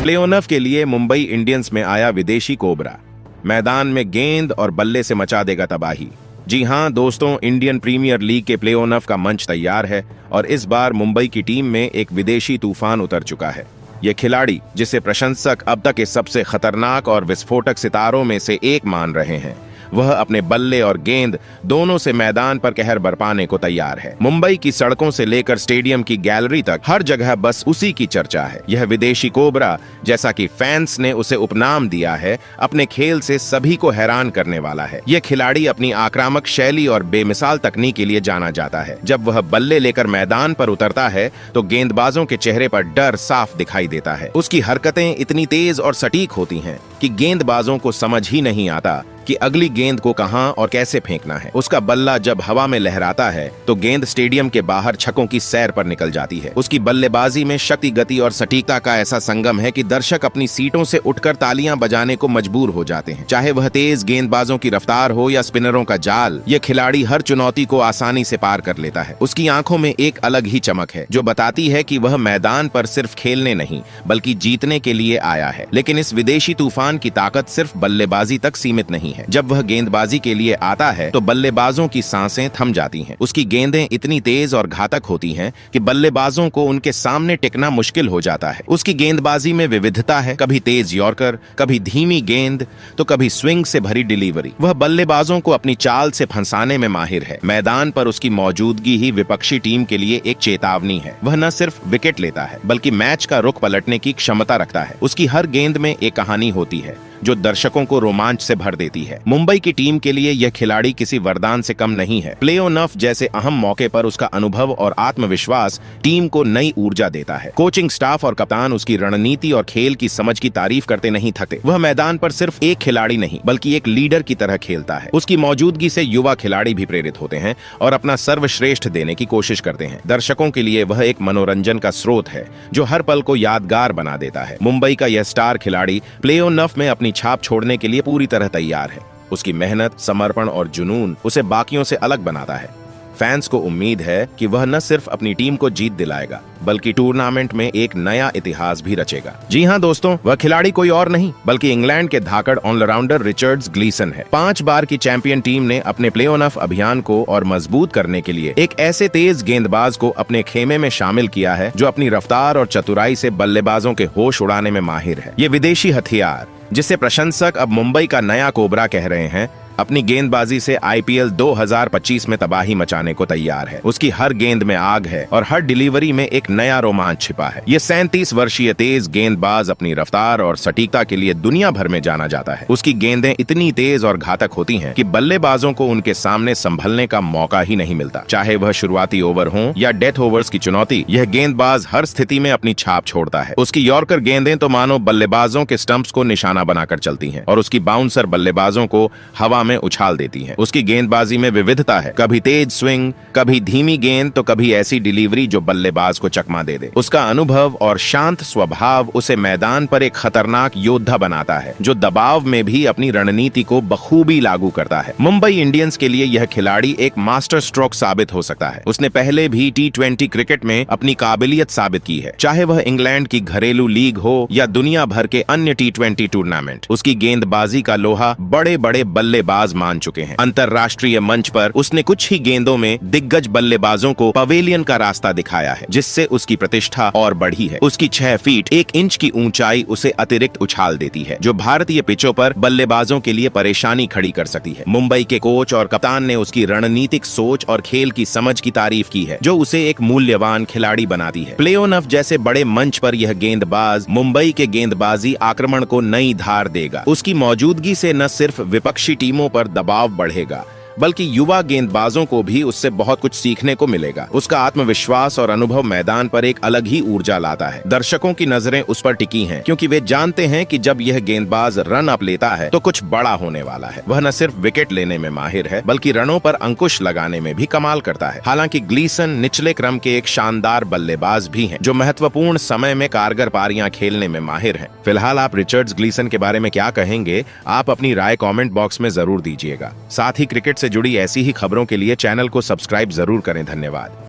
Playoff के लिए Mumbai Indians में आया विदेशी कोबरा, मैदान में गेंद और बल्ले से मचा देगा तबाही। जी हां दोस्तों, इंडियन प्रीमियर लीग के प्लेऑफ का मंच तैयार है और इस बार मुंबई की टीम में एक विदेशी तूफान उतर चुका है। ये खिलाड़ी, जिसे प्रशंसक अब तक के सबसे खतरनाक और विस्फोटक सितारों में से एक मान रहे हैं, वह अपने बल्ले और गेंद दोनों से मैदान पर कहर बरपाने को तैयार है। मुंबई की सड़कों से लेकर स्टेडियम की गैलरी तक हर जगह बस उसी की चर्चा है। यह विदेशी कोबरा, जैसा कि फैंस ने उसे उपनाम दिया है, अपने खेल से सभी को हैरान करने वाला है। यह खिलाड़ी अपनी आक्रामक शैली और बेमिसाल तकनीक के लिए जाना जाता है। जब वह बल्ले लेकर मैदान पर उतरता है तो गेंदबाजों के चेहरे पर डर साफ दिखाई देता है। उसकी हरकतें इतनी तेज और सटीक होती हैं कि गेंदबाजों को समझ ही नहीं आता कि अगली गेंद को कहां और कैसे फेंकना है। उसका बल्ला जब हवा में लहराता है तो गेंद स्टेडियम के बाहर छक्कों की सैर पर निकल जाती है। उसकी बल्लेबाजी में शक्ति, गति और सटीकता का ऐसा संगम है कि दर्शक अपनी सीटों से उठकर तालियां बजाने को मजबूर हो जाते हैं। चाहे वह तेज गेंदबाजों की रफ्तार हो या स्पिनरों का जाल, यह खिलाड़ी हर चुनौती को आसानी से पार कर लेता है। उसकी आंखों में एक अलग ही चमक है जो बताती है कि वह मैदान पर सिर्फ खेलने नहीं बल्कि जीतने के लिए आया है। लेकिन इस विदेशी तूफान की ताकत सिर्फ बल्लेबाजी तक सीमित नहीं है। जब वह गेंदबाजी के लिए आता है तो बल्लेबाजों की सांसें थम जाती हैं। उसकी गेंदें इतनी तेज और घातक होती हैं कि बल्लेबाजों को उनके सामने टिकना मुश्किल हो जाता है। उसकी गेंदबाजी में विविधता है, कभी तेज यॉर्कर, कभी धीमी गेंद, तो कभी स्विंग से भरी डिलीवरी। वह बल्लेबाजों को अपनी चाल से फंसाने में माहिर है। मैदान पर उसकी मौजूदगी ही विपक्षी टीम के लिए एक चेतावनी है। वह न सिर्फ विकेट लेता है बल्कि मैच का रुख पलटने की क्षमता रखता है। उसकी हर गेंद में एक कहानी होती है जो दर्शकों को रोमांच से भर देती है। मुंबई की टीम के लिए यह खिलाड़ी किसी वरदान से कम नहीं है। प्लेऑफ जैसे अहम मौके पर उसका अनुभव और आत्मविश्वास टीम को नई ऊर्जा देता है। कोचिंग स्टाफ और कप्तान उसकी रणनीति और खेल की समझ की तारीफ करते नहीं थकते। वह मैदान पर सिर्फ एक खिलाड़ी नहीं बल्कि एक लीडर की तरह खेलता है। उसकी मौजूदगी से युवा खिलाड़ी भी प्रेरित होते हैं और अपना सर्वश्रेष्ठ देने की कोशिश करते हैं। दर्शकों के लिए वह एक मनोरंजन का स्रोत है जो हर पल को यादगार बना देता है। मुंबई का यह स्टार खिलाड़ी प्लेऑफ में अपनी छाप छोड़ने के लिए पूरी तरह तैयार है। उसकी मेहनत, समर्पण और जुनून उसे बाकियों से अलग बनाता है। फैंस को उम्मीद है कि वह न सिर्फ अपनी टीम को जीत दिलाएगा बल्कि टूर्नामेंट में एक नया इतिहास भी रचेगा। जी हां दोस्तों, वह खिलाड़ी कोई और नहीं बल्कि इंग्लैंड के धाकड़ ऑलराउंडर रिचर्ड्स ग्लीसन है। 5 बार की चैंपियन टीम ने अपने प्लेऑफ अभियान को और मजबूत करने के लिए एक ऐसे तेज गेंदबाज को अपने खेमे में शामिल किया है जो अपनी रफ्तार और चतुराई से बल्लेबाजों के होश उड़ाने में माहिर है। ये विदेशी हथियार, जिसे प्रशंसक अब मुंबई का नया कोबरा कह रहे हैं, अपनी गेंदबाजी से आईपीएल 2025 में तबाही मचाने को तैयार है। उसकी हर गेंद में आग है और हर डिलीवरी में एक नया रोमांच छिपा है। ये 37 वर्षीय तेज गेंदबाज अपनी रफ्तार और सटीकता के लिए दुनिया भर में जाना जाता है। उसकी गेंदें इतनी तेज और घातक होती हैं कि बल्लेबाजों को उनके सामने संभलने का मौका ही नहीं मिलता। चाहे वह शुरुआती ओवर हो या डेथ ओवर्स की चुनौती, यह गेंदबाज हर स्थिति में अपनी छाप छोड़ता है। उसकी यॉर्कर गेंदें तो मानो बल्लेबाजों के स्टंप्स को निशाना बनाकर चलती हैं और उसकी बाउंसर बल्लेबाजों को हवा में उछाल देती है। उसकी गेंदबाजी में विविधता है, कभी तेज स्विंग, कभी धीमी गेंद, तो कभी ऐसी डिलीवरी जो बल्लेबाज को चकमा दे दे। उसका अनुभव और शांत स्वभाव उसे मैदान पर एक खतरनाक योद्धा बनाता है जो दबाव में भी अपनी रणनीति को बखूबी लागू करता है। मुंबई इंडियंस के लिए यह खिलाड़ी एक मास्टर स्ट्रोक साबित हो सकता है। उसने पहले भी T20 क्रिकेट में अपनी काबिलियत साबित की है, चाहे वह इंग्लैंड की घरेलू लीग हो या दुनिया भर के अन्य T20 टूर्नामेंट। उसकी गेंदबाजी का लोहा बड़े बड़े बल्लेबाज मान चुके हैं। अंतरराष्ट्रीय मंच पर उसने कुछ ही गेंदों में दिग्गज बल्लेबाजों को पवेलियन का रास्ता दिखाया है, जिससे उसकी प्रतिष्ठा और बढ़ी है। उसकी 6 फीट 1 इंच की ऊंचाई उसे अतिरिक्त उछाल देती है जो भारतीय पिचों पर बल्लेबाजों के लिए परेशानी खड़ी कर सकती है। मुंबई के कोच और कप्तान ने उसकी रणनीतिक सोच और खेल की समझ की तारीफ की है जो उसे एक मूल्यवान खिलाड़ी बनाती है। प्लेऑफ जैसे बड़े मंच पर यह गेंदबाज मुंबई के गेंदबाजी आक्रमण को नई धार देगा। उसकी मौजूदगी से न सिर्फ विपक्षी टीमों पर दबाव बढ़ेगा बल्कि युवा गेंदबाजों को भी उससे बहुत कुछ सीखने को मिलेगा। उसका आत्मविश्वास और अनुभव मैदान पर एक अलग ही ऊर्जा लाता है। दर्शकों की नजरें उस पर टिकी हैं क्योंकि वे जानते हैं कि जब यह गेंदबाज रन अप लेता है तो कुछ बड़ा होने वाला है। वह न सिर्फ विकेट लेने में माहिर है बल्कि रनों पर अंकुश लगाने में भी कमाल करता है। हालांकि ग्लीसन निचले क्रम के एक शानदार बल्लेबाज भी हैं जो महत्वपूर्ण समय में कारगर पारियां खेलने में माहिर हैं। फिलहाल आप रिचर्ड्स ग्लीसन के बारे में क्या कहेंगे? आप अपनी राय कमेंट बॉक्स में जरूर दीजिएगा। साथ ही क्रिकेट से जुड़ी ऐसी ही खबरों के लिए चैनल को सब्सक्राइब जरूर करें। धन्यवाद।